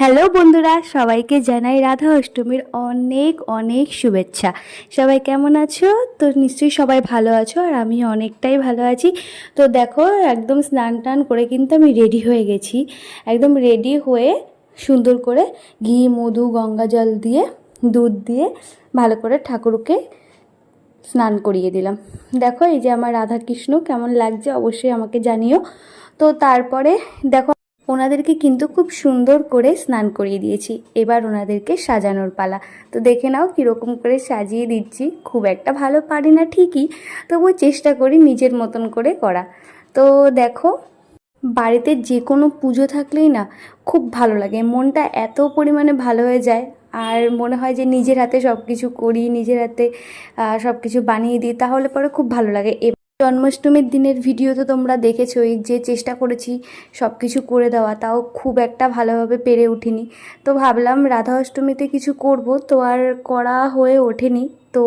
Hello বন্ধুরা, সবাইকে জানাই রাধা অষ্টমীর অনেক অনেক শুভেচ্ছা। সবাই কেমন আছো? তো নিশ্চয়ই সবাই ভালো আছো, আর আমি অনেকটাই ভালো আছি। তো দেখো, একদম স্নান টান করে কিন্তু আমি রেডি হয়ে গেছি। একদম রেডি হয়ে সুন্দর করে ঘি, মধু, গঙ্গা জল দিয়ে, দুধ দিয়ে ভালো করে ঠাকুরকে স্নান করিয়ে দিলাম। দেখো, এই যে আমার রাধা কৃষ্ণ কেমন লাগছে অবশ্যই আমাকে জানিও। তো তারপরে দেখো, ওনাদেরকে কিন্তু খুব সুন্দর করে স্নান করিয়ে দিয়েছি। এবার ওনাদেরকে সাজানোর পালা। তো দেখে নাও কীরকম করে সাজিয়ে দিচ্ছি। খুব একটা ভালো পারি না ঠিকই, তবুও চেষ্টা করি নিজের মতন করে করা। তো দেখো, বাড়িতে যে কোনো পুজো থাকলেই না খুব ভালো লাগে, মনটা এত পরিমাণে ভালো হয়ে যায়। আর মনে হয় যে নিজের হাতে সব কিছু করি, নিজের হাতে সব কিছু বানিয়ে দিই, তাহলে পরে খুব ভালো লাগে। জন্মাষ্টমীর দিনের ভিডিও তো তোমরা দেখেছোই, যে চেষ্টা করেছি সব কিছু করে দেওয়া, তাও খুব একটা ভালোভাবে পেরে উঠিনি। তো ভাবলাম রাধা অষ্টমীতে কিছু করব, তো আর করা হয়ে ওঠেনি। তো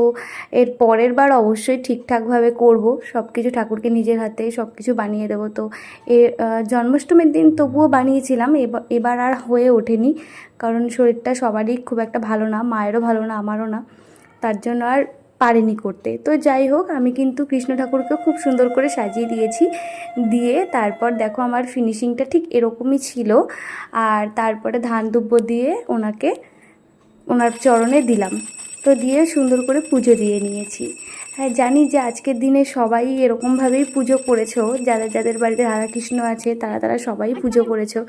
এর পরের বার অবশ্যই ঠিকঠাকভাবে করব, সব কিছু ঠাকুরকে নিজের হাতে সব কিছু বানিয়ে দেবো। তো জন্মাষ্টমীর দিন তবুও বানিয়েছিলাম, এবার আর হয়ে ওঠেনি, কারণ শরীরটা সবারই খুব একটা ভালো না, মায়েরও ভালো না, আমারও না, তার জন্য আর পারিনি করতে। তো যাই হোক, আমি কিন্তু কৃষ্ণ ঠাকুরকে খুব সুন্দর করে সাজিয়ে দিয়েছি। দিয়ে তারপর দেখো, আমার ফিনিশিংটা ঠিক এরকমই ছিল। আর তারপরে ধান দুব্য দিয়ে ওনাকে ওনার চরণে দিলাম। তো দিয়ে সুন্দর করে পুজো দিয়ে নিয়েছি। হ্যাঁ, জানি যে আজকের দিনে সবাই এরকমভাবেই পুজো করেছো, যাদের যাদের বাড়িতে রাধাকৃষ্ণ আছে তারা সবাই পুজো করেছো।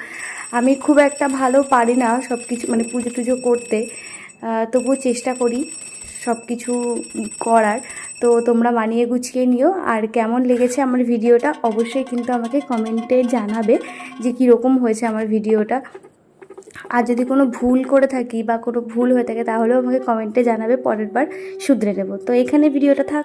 আমি খুব একটা ভালো পারি না সব কিছু, মানে পুজো টুজো করতে, তবুও চেষ্টা করি সব কিছু করার। তো তোমরা মানিয়ে গুছিয়ে নিও। আর কেমন লেগেছে আমার ভিডিওটা অবশ্যই কিন্তু আমাকে কমেন্টে জানাবে যে কীরকম হয়েছে আমার ভিডিওটা। আর যদি কোনো ভুল করে থাকি বা কোনো ভুল হয়ে থাকে, তাহলেও আমাকে কমেন্টে জানাবে, পরের বার শুধরে নেব। তো এখানে ভিডিওটা থাক।